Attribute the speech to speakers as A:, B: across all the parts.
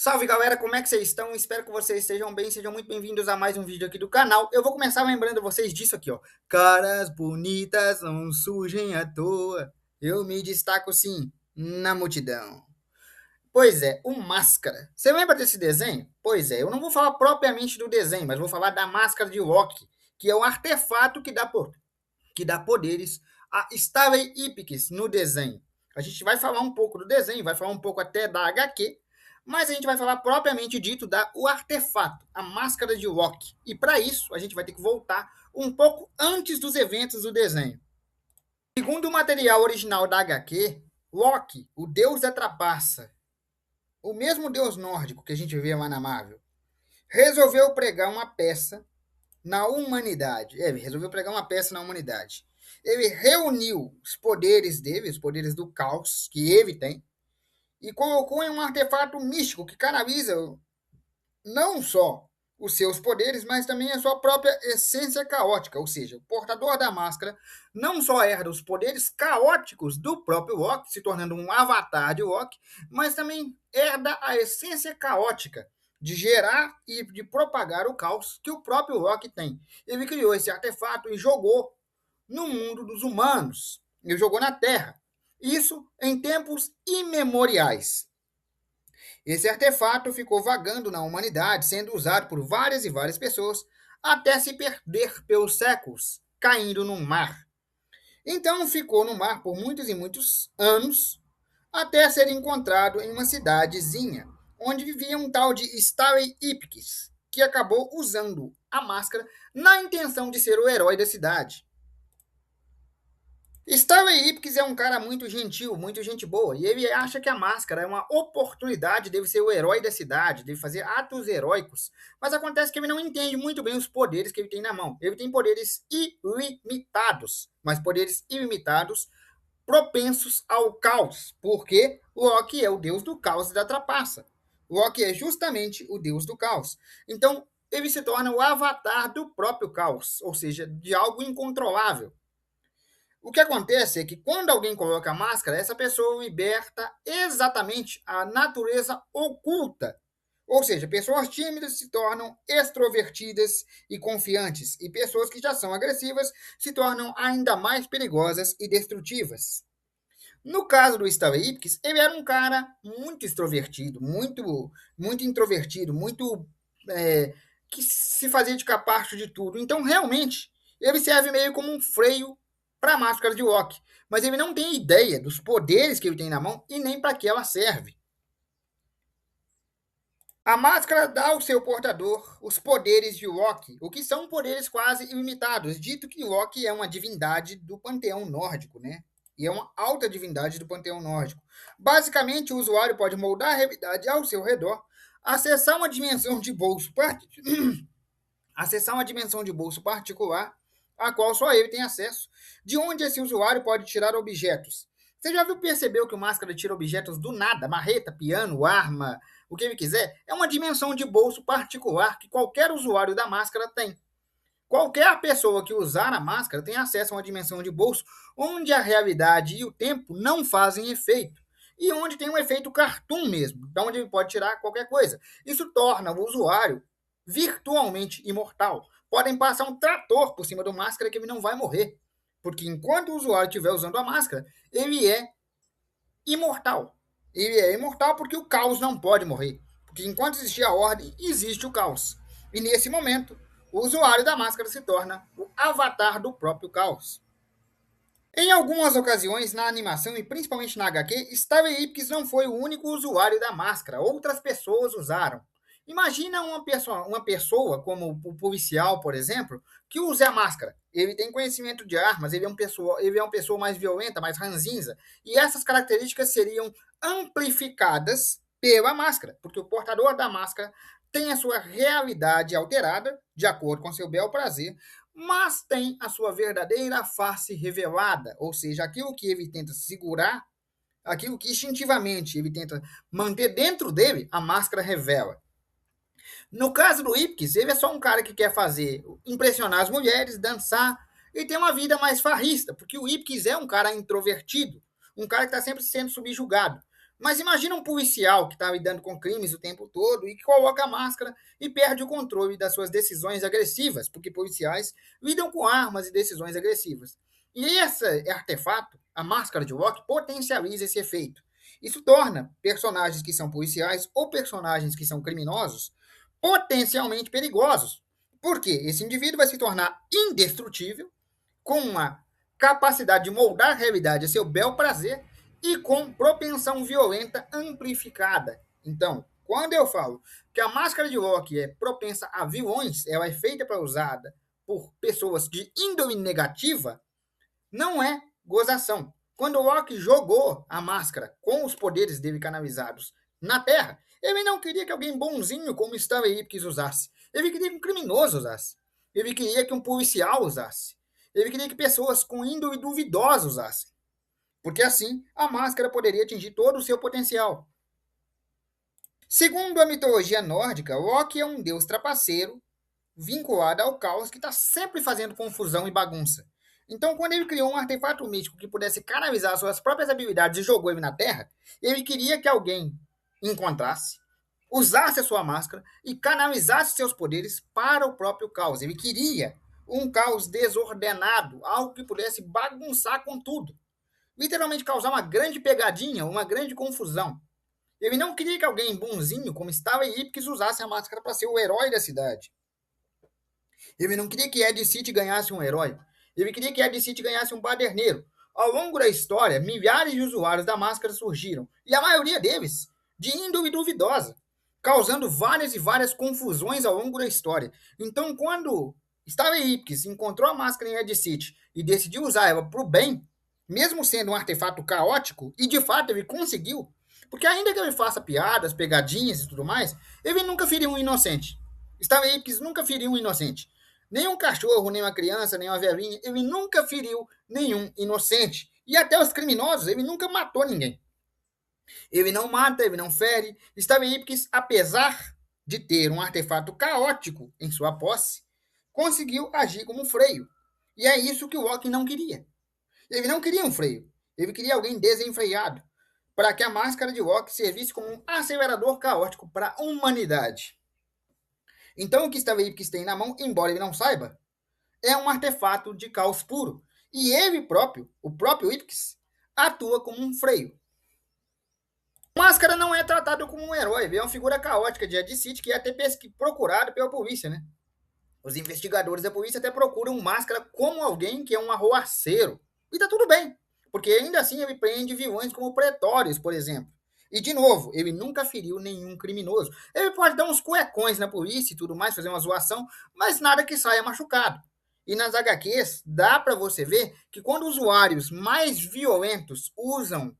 A: Salve galera, como é que vocês estão? Espero que vocês estejam bem, sejam muito bem-vindos a mais um vídeo aqui do canal. Eu vou começar lembrando vocês disso aqui, ó. Caras bonitas não surgem à toa, eu me destaco sim na multidão. Pois é, o Máscara. Você lembra desse desenho? Pois é, eu não vou falar propriamente do desenho, mas vou falar da Máscara de Loki, que é um artefato que dá poderes a Stanley Ipkiss no desenho. A gente vai falar um pouco do desenho, vai falar um pouco até da HQ, mas a gente vai falar propriamente dito da o artefato, a máscara de Loki. E para isso, a gente vai ter que voltar um pouco antes dos eventos do desenho. Segundo o material original da HQ, Loki, o deus da trapaça, o mesmo deus nórdico que a gente vê lá na Marvel, resolveu pregar uma peça na humanidade. Ele resolveu pregar uma peça na humanidade. Ele reuniu os poderes dele, os poderes do caos que ele tem, e colocou em um artefato místico que canaliza não só os seus poderes, mas também a sua própria essência caótica. Ou seja, o portador da máscara não só herda os poderes caóticos do próprio Loki, se tornando um avatar de Loki, mas também herda a essência caótica de gerar e de propagar o caos que o próprio Loki tem. Ele criou esse artefato e jogou no mundo dos humanos. Ele jogou na Terra. Isso em tempos imemoriais. Esse artefato ficou vagando na humanidade, sendo usado por várias e várias pessoas, até se perder pelos séculos, caindo no mar. Então ficou no mar por muitos e muitos anos, até ser encontrado em uma cidadezinha, onde vivia um tal de Stanley Ipkiss, que acabou usando a máscara na intenção de ser o herói da cidade. Stanley Ipkiss é um cara muito gentil, muito gente boa, e ele acha que a máscara é uma oportunidade dele ser o herói da cidade, dele fazer atos heróicos, mas acontece que ele não entende muito bem os poderes que ele tem na mão. Ele tem poderes ilimitados, mas poderes ilimitados propensos ao caos, porque Loki é o deus do caos e da trapaça. Loki é justamente o deus do caos. Então, ele se torna o avatar do próprio caos, ou seja, de algo incontrolável. O que acontece é que quando alguém coloca a máscara, essa pessoa liberta exatamente a natureza oculta. Ou seja, pessoas tímidas se tornam extrovertidas e confiantes, e pessoas que já são agressivas se tornam ainda mais perigosas e destrutivas. No caso do Stanley Ipkiss, ele era um cara muito extrovertido, muito introvertido, muito que se fazia de capacho de tudo. Então, realmente, ele serve meio como um freio para a máscara de Loki. Mas ele não tem ideia dos poderes que ele tem na mão e nem para que ela serve. A máscara dá ao seu portador os poderes de Loki, o que são poderes quase ilimitados, dito que Loki é uma divindade do panteão nórdico, né? E é uma alta divindade do panteão nórdico. Basicamente, o usuário pode moldar a realidade ao seu redor, acessar uma dimensão de bolso acessar uma dimensão de bolso particular, a qual só ele tem acesso, de onde esse usuário pode tirar objetos. Você já viu, percebeu que o Máscara tira objetos do nada, marreta, piano, arma, o que ele quiser? É uma dimensão de bolso particular que qualquer usuário da máscara tem. Qualquer pessoa que usar a máscara tem acesso a uma dimensão de bolso onde a realidade e o tempo não fazem efeito. E onde tem um efeito cartoon mesmo, de onde ele pode tirar qualquer coisa. Isso torna o usuário virtualmente imortal. Podem passar um trator por cima do máscara que ele não vai morrer. Porque enquanto o usuário estiver usando a máscara, ele é imortal. Ele é imortal porque o caos não pode morrer. Porque enquanto existir a ordem, existe o caos. E nesse momento, o usuário da máscara se torna o avatar do próprio caos. Em algumas ocasiões, na animação e principalmente na HQ, Stanley Ipkiss não foi o único usuário da máscara. Outras pessoas usaram. Imagina uma pessoa como o policial, por exemplo, que usa a máscara. Ele tem conhecimento de armas, ele é uma pessoa mais violenta, mais ranzinza. E essas características seriam amplificadas pela máscara, porque o portador da máscara tem a sua realidade alterada, de acordo com seu bel prazer, mas tem a sua verdadeira face revelada, ou seja, aquilo que ele tenta segurar, aquilo que instintivamente ele tenta manter dentro dele, a máscara revela. No caso do Ipkiss, ele é só um cara que quer impressionar as mulheres, dançar e ter uma vida mais farrista, porque o Ipkiss é um cara introvertido, um cara que está sempre sendo subjugado. Mas imagina um policial que está lidando com crimes o tempo todo e que coloca a máscara e perde o controle das suas decisões agressivas, porque policiais lidam com armas e decisões agressivas. E esse artefato, a máscara de Loki, potencializa esse efeito. Isso torna personagens que são policiais ou personagens que são criminosos potencialmente perigosos. Porque esse indivíduo vai se tornar indestrutível, com uma capacidade de moldar a realidade a seu bel prazer e com propensão violenta amplificada. Então, quando eu falo que a máscara de Loki é propensa a vilões, ela é feita para usada por pessoas de índole negativa, não é gozação. Quando o Loki jogou a máscara com os poderes dele canalizados na Terra, ele não queria que alguém bonzinho como Stanley Ipkiss usasse. Ele queria que um criminoso usasse. Ele queria que um policial usasse. Ele queria que pessoas com índole duvidosa usassem. Porque assim a máscara poderia atingir todo o seu potencial. Segundo a mitologia nórdica, Loki é um deus trapaceiro vinculado ao caos que está sempre fazendo confusão e bagunça. Então, quando ele criou um artefato místico que pudesse canalizar suas próprias habilidades e jogou ele na Terra, ele queria que alguém encontrasse, usasse a sua máscara e canalizasse seus poderes para o próprio caos. Ele queria um caos desordenado, algo que pudesse bagunçar com tudo. Literalmente causar uma grande pegadinha, uma grande confusão. Ele não queria que alguém bonzinho, como estava Ipkiss, usasse a máscara para ser o herói da cidade. Ele não queria que Ed City ganhasse um herói. Ele queria que Ed City ganhasse um baderneiro. Ao longo da história, milhares de usuários da máscara surgiram, e a maioria deles de índole duvidosa, causando várias e várias confusões ao longo da história. Então, quando Stanley Ipkiss encontrou a máscara em Ed City e decidiu usar ela para o bem, mesmo sendo um artefato caótico, e de fato ele conseguiu, porque ainda que ele faça piadas, pegadinhas e tudo mais, ele nunca feriu um inocente. Stanley Ipkiss nunca feriu um inocente. Nem um cachorro, nem uma criança, nem uma velhinha, ele nunca feriu nenhum inocente. E até os criminosos, ele nunca matou ninguém. Ele não mata, ele não fere. Stanley Ipkiss, apesar de ter um artefato caótico em sua posse, conseguiu agir como um freio. E é isso que o Loki não queria. Ele não queria um freio. Ele queria alguém desenfreado, para que a máscara de Loki servisse como um acelerador caótico para a humanidade. Então, o que Stanley Ipkiss tem na mão, embora ele não saiba, é um artefato de caos puro. E ele próprio, o próprio Ipkiss, atua como um freio. O Máscara não é tratado como um herói, ele é uma figura caótica de Ed City que é até procurado pela polícia, né? Os investigadores da polícia até procuram o Máscara como alguém que é um arruaceiro. E tá tudo bem, porque ainda assim ele prende vilões como Pretórios, por exemplo. E, de novo, ele nunca feriu nenhum criminoso. Ele pode dar uns cuecões na polícia e tudo mais, fazer uma zoação, mas nada que saia machucado. E nas HQs, dá para você ver que quando usuários mais violentos usam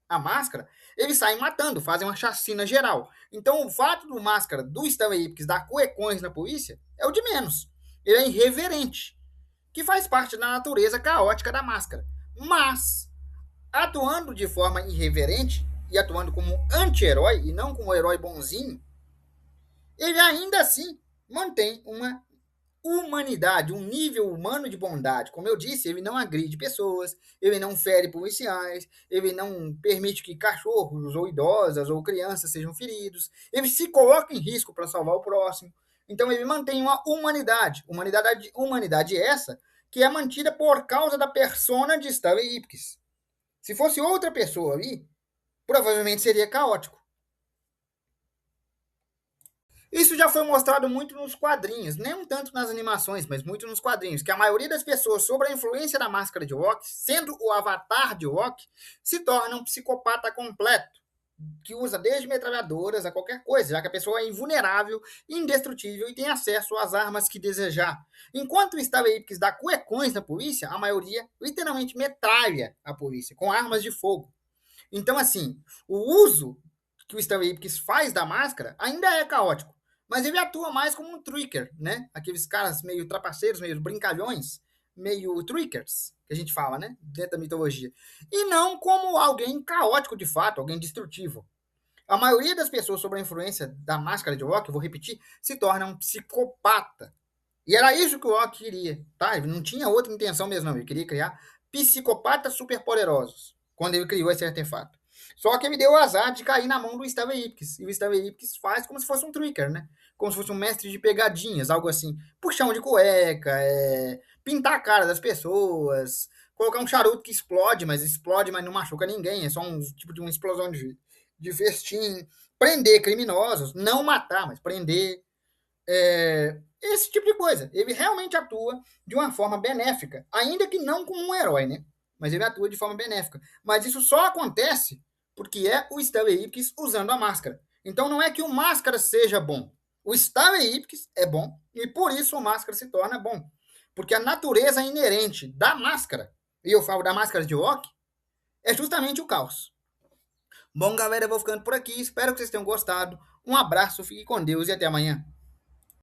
A: a máscara, eles saem matando, fazem uma chacina geral. Então, o fato do Máscara, do Stanley Ipkiss, dar cuecões na polícia, é o de menos. Ele é irreverente, que faz parte da natureza caótica da Máscara. Mas, atuando de forma irreverente, e atuando como um anti-herói, e não como um herói bonzinho, ele ainda assim mantém uma humanidade, um nível humano de bondade. Como eu disse, ele não agride pessoas, ele não fere policiais, ele não permite que cachorros ou idosas ou crianças sejam feridos, ele se coloca em risco para salvar o próximo. Então ele mantém uma humanidade, humanidade essa que é mantida por causa da persona de Stanley Ipkiss. Se fosse outra pessoa ali, provavelmente seria caótico. Isso já foi mostrado muito nos quadrinhos, nem tanto nas animações, mas muito nos quadrinhos, que a maioria das pessoas, sob a influência da máscara de Loki, sendo o avatar de Loki, se torna um psicopata completo, que usa desde metralhadoras a qualquer coisa, já que a pessoa é invulnerável, indestrutível e tem acesso às armas que desejar. Enquanto o Stanley Ipkiss dá cuecões na polícia, a maioria literalmente metralha a polícia, com armas de fogo. Então, assim, o uso que o Stanley Ipkiss faz da máscara ainda é caótico. Mas ele atua mais como um tricker, né? Aqueles caras meio trapaceiros, meio brincalhões, meio trickers, que a gente fala, né? Dentro da mitologia. E não como alguém caótico de fato, alguém destrutivo. A maioria das pessoas sob a influência da máscara de Loki, vou repetir, se torna um psicopata. E era isso que o Loki queria, tá? Ele não tinha outra intenção mesmo, não. Ele queria criar psicopatas superpoderosos, quando ele criou esse artefato. Só que ele deu o azar de cair na mão do Stanley Ipkiss. E o Stanley Ipkiss faz como se fosse um tricker, né? Como se fosse um mestre de pegadinhas, algo assim. Puxão de cueca, pintar a cara das pessoas, colocar um charuto que explode, mas não machuca ninguém. É só um tipo de uma explosão de festim. Prender criminosos, não matar, mas prender. Esse tipo de coisa. Ele realmente atua de uma forma benéfica, ainda que não como um herói, né? Mas ele atua de forma benéfica. Mas isso só acontece porque é o Stanley Ipkiss usando a máscara. Então não é que o máscara seja bom. O Stanley Ipkiss é bom e por isso o máscara se torna bom. Porque a natureza inerente da máscara, e eu falo da máscara de rock, é justamente o caos. Bom, galera, eu vou ficando por aqui. Espero que vocês tenham gostado. Um abraço, fique com Deus e até amanhã.